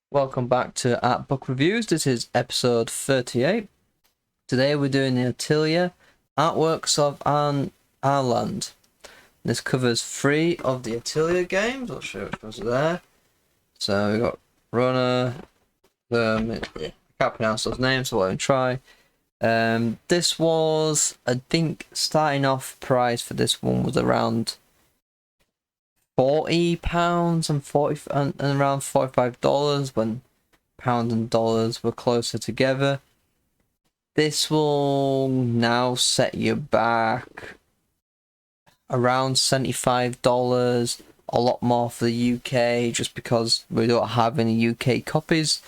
Welcome back to Art Book Reviews. This is episode 38. Today we're doing the Atelier Artworks of Arland. This covers 3 of the Atelier games. I'll show you which ones are there. So we got Runner, I can't pronounce those names, so I'll even try. This was, I think, starting off price for this one was around £40 and around $45 when pounds and dollars were closer together. This will now set you back around $75, a lot more for the UK, just because we don't have any UK copies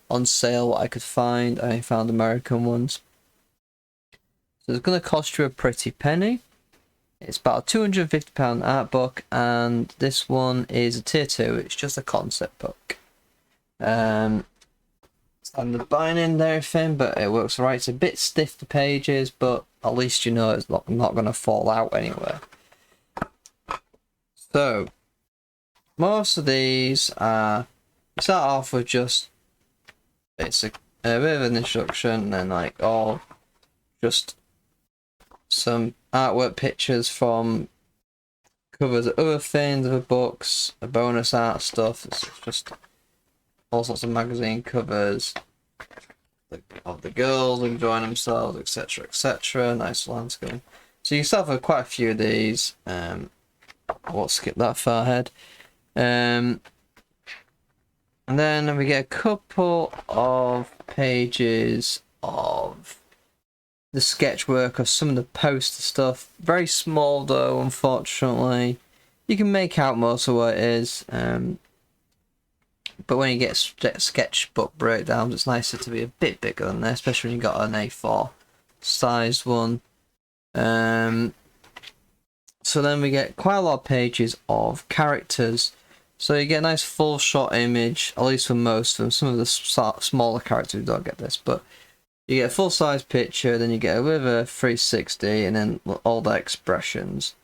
on sale what I could find. I found American ones. So it's going to cost you a pretty penny. It's about a £250 art book, and this one is a tier 2. It's just a concept book. Standard binding and everything, but it works right. It's a bit stiff, the pages, but at least you know it's not going to fall out anywhere. So, most of these are, start off with just a bit of an introduction, and then just some artwork pictures from covers of other things, other books, bonus art stuff. It's just all sorts of magazine covers of the girls enjoying themselves, etc., etc. Nice landscape. So you start with quite a few of these. I won't skip that far ahead. And then we get a couple of pages of the sketch work of some of the poster stuff. Very small though, unfortunately. You can make out most of what it is. But when you get sketchbook breakdowns, it's nicer to be a bit bigger than that, especially when you got an A4 sized one. So then we get quite a lot of pages of characters. So you get a nice full shot image, at least for most of them. Some of the smaller characters don't get this, but you get a full size picture, then you get a bit of a 360, and then all the expressions.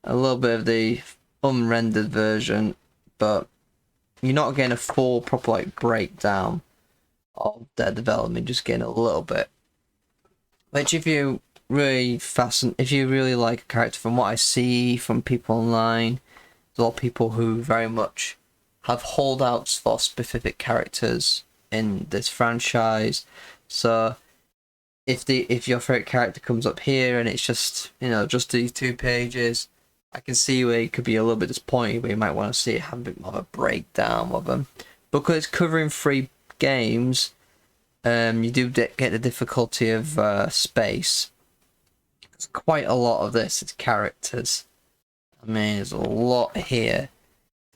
A little bit of the unrendered version, but you're not getting a full proper breakdown of their development, just getting a little bit. Which if you really like a character, from what I see from people online, there's a lot of people who very much have holdouts for specific characters in this franchise. So if your favorite character comes up here and it's just just these 2 pages, I can see where you could be a little bit disappointed, but you might want to see it have a bit more of a breakdown of them. Because it's covering 3 games, you do get the difficulty of space. It's quite a lot of this. It's characters. I mean, there's a lot here.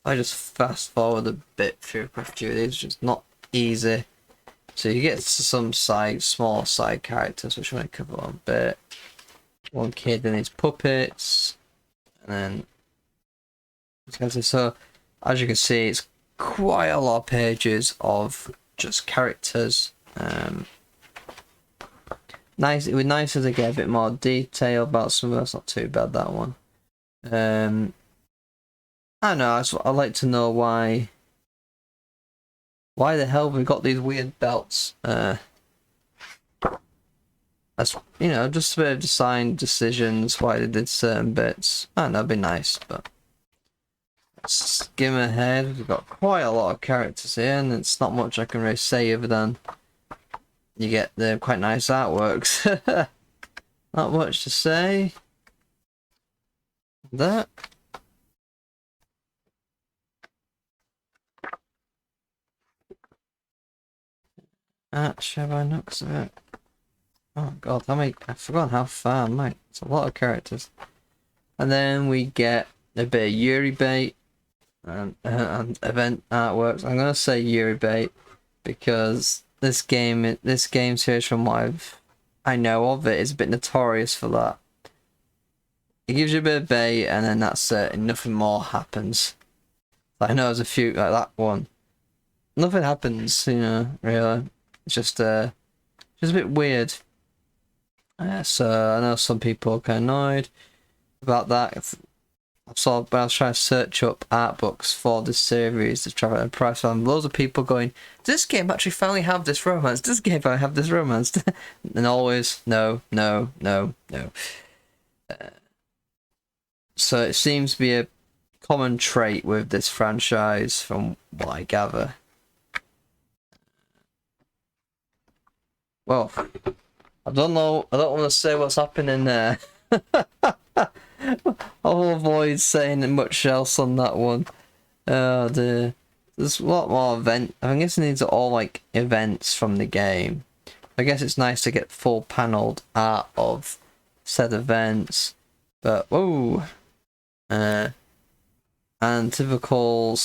I just fast forward a bit through a few of these, it's just not easy. So you get some small side characters, which I'm going to cover one bit. One kid and his puppets. And then, so as you can see, it's quite a lot of pages of just characters. Nice. It would be nicer to get a bit more detail about some of them. That's not too bad, that one. I don't know. I'd like to know why the hell we got these weird belts. That's just a bit of design decisions, why they did certain bits. I don't know, it'd be nice, but let's skim ahead. We've got quite a lot of characters here, and it's not much I can really say other than you get the quite nice artworks. Not much to say. That. Have I knocked of it? Oh god, I've forgotten how far, mate. It's a lot of characters. And then we get a bit of Yuri bait and event artworks. I'm gonna say Yuri bait because this game series, from what I know of it, is a bit notorious for that. It gives you a bit of bait and then that's it, and nothing more happens. I know there's a few like that one. Nothing happens, really. It's just a bit weird. So I know some people are kind of annoyed about that. saw when I was trying to search up art books for this series to try to find a price on, loads of people going, does this game actually finally have this romance? Does this game finally have this romance? And always, no, no, no, no. So it seems to be a common trait with this franchise from what I gather. Well, I don't know, I don't want to say what's happening there. I'll avoid saying much else on that one. There's a lot more event. I'm guessing these are all like events from the game. I guess it's nice to get full panelled art of said events. But whoa, and typical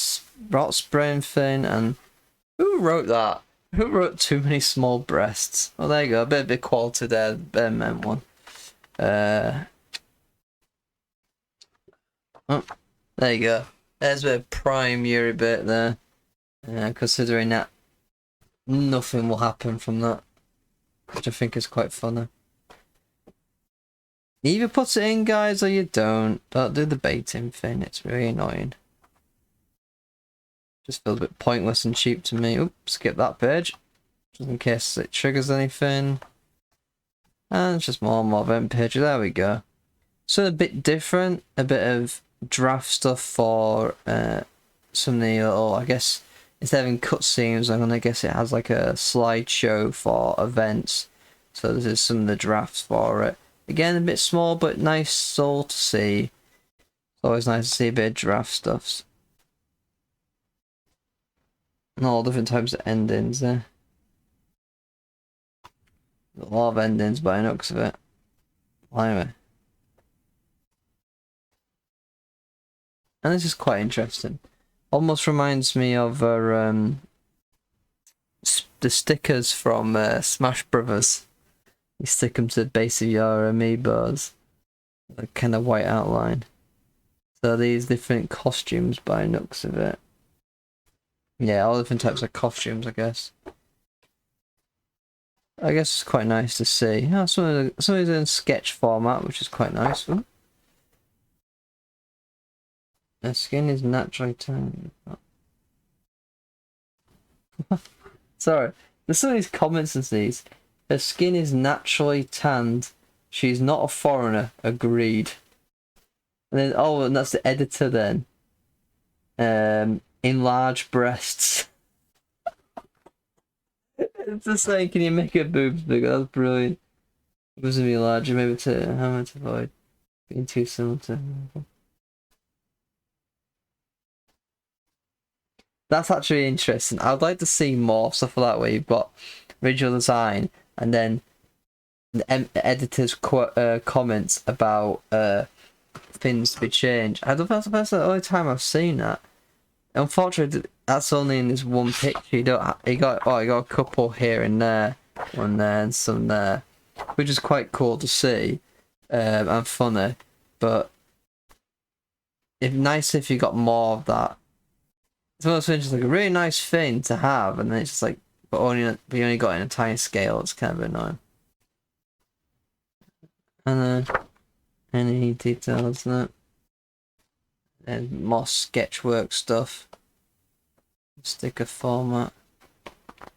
rot spraying thing. And who wrote that? Who wrote too many small breasts? Oh, there you go. A bit of equality there. Better meant one. Oh, there you go. There's a bit of prime Yuri bit there. Considering that nothing will happen from that, which I think is quite funny. You either put it in, guys, or you don't. Don't do the baiting thing. It's really annoying. Just feels a bit pointless and cheap to me. Oops, skip that page. Just in case it triggers anything. And it's just more and more event pages. There we go. So a bit different. A bit of draft stuff for some of the little, I guess, instead of having cutscenes, I'm gonna guess it has like a slideshow for events. So this is some of the drafts for it. Again, a bit small, but nice all to see. It's always nice to see a bit of draft stuffs. And all different types of endings there. A lot of endings by the looks of it. Anyway. And this is quite interesting. Almost reminds me of the stickers from Smash Brothers. You stick them to the base of your amiibos. A kind of white outline. So these different costumes by the looks of it. Yeah, all different types of costumes, I guess. I guess it's quite nice to see. Yeah, some of these in sketch format, which is quite nice. Ooh. The skin is naturally tanned. Sorry, there's some of these comments and these. Her skin is naturally tanned. She's not a foreigner. Agreed. And then, oh, and that's the editor then. Enlarge breasts. It's just saying, can you make her boobs bigger? That's brilliant. Boobs will be larger, maybe to how much to avoid being too similar to. That's actually interesting. I'd like to see more stuff like that where you've got original design and then the editor's comments about things to be changed. I don't think that's the only time I've seen that. Unfortunately, that's only in this one picture. You got a couple here and there, one there and some there, which is quite cool to see and funny. But it's nice if you got more of that. It's one of those things, like a really nice thing to have, and then it's just like, but you only got it in a tiny scale. It's kind of annoying. And then any details in it, and more sketchwork stuff, sticker format, a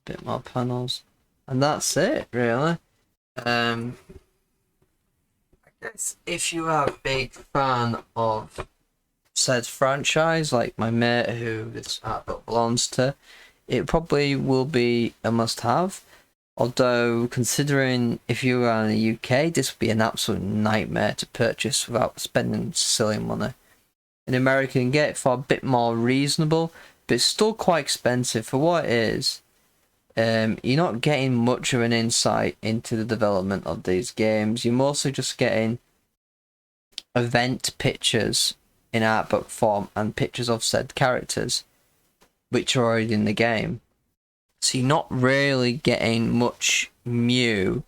bit more panels, and that's it really. I guess if you are a big fan of said franchise, like my mate who this art book belongs to, it probably will be a must-have. Although, considering if you are in the UK, this would be an absolute nightmare to purchase without spending silly money. In America, you can get it for a bit more reasonable, but it's still quite expensive for what it is. You're not getting much of an insight into the development of these games. You're mostly just getting event pictures in art book form and pictures of said characters, which are already in the game. So you're not really getting much new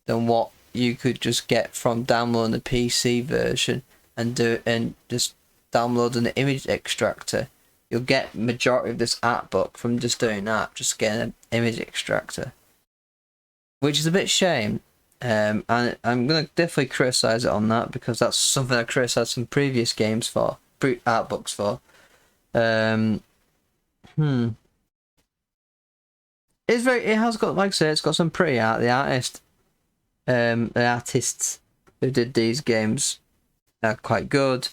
than what you could just get from downloading the PC version and just downloading the image extractor. You'll get majority of this art book from just doing that, just getting an image extractor, which is a bit shame. And I'm gonna definitely criticize it on that, because that's something I criticized some previous games for, art books for. It's very. It has got, like I say, it's got some pretty art. The artists who did these games are quite good,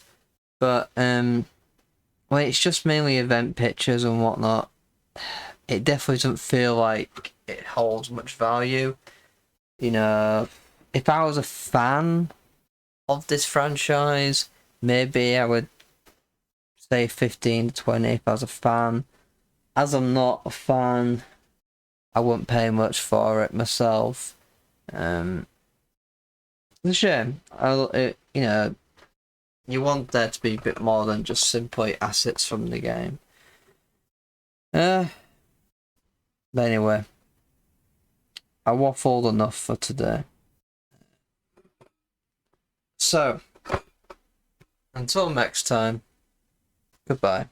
but well, it's just mainly event pictures and whatnot. It definitely doesn't feel like it holds much value. You know, if I was a fan of this franchise, maybe I would say 15 to 20 if I was a fan. As I'm not a fan, I wouldn't pay much for it myself. It's a shame. You know, you want there to be a bit more than just simply assets from the game. But anyway, I waffled enough for today. So, until next time, goodbye.